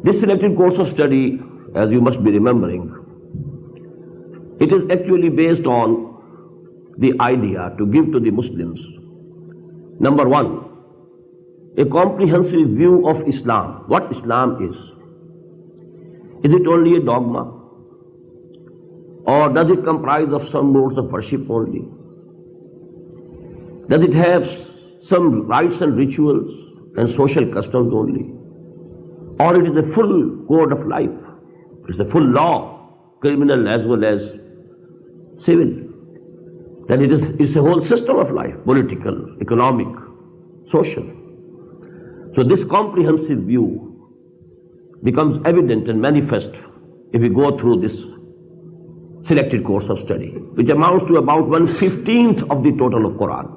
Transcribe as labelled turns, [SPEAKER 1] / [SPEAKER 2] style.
[SPEAKER 1] This selected course of study, as you must be remembering, it is actually based on the idea to give to the Muslims, number one, a comprehensive view of Islam, what Islam is. Is it only a dogma? Or does it comprise of some modes of worship only? Does it have some rites and rituals and social customs only? Or it is a full code of life? It's a full law, criminal as well as civil. Then it's a whole system of life, political, economic, social. So this comprehensive view becomes evident and manifest if we go through this selected course of study, which amounts to about 1/15 of the total of Quran.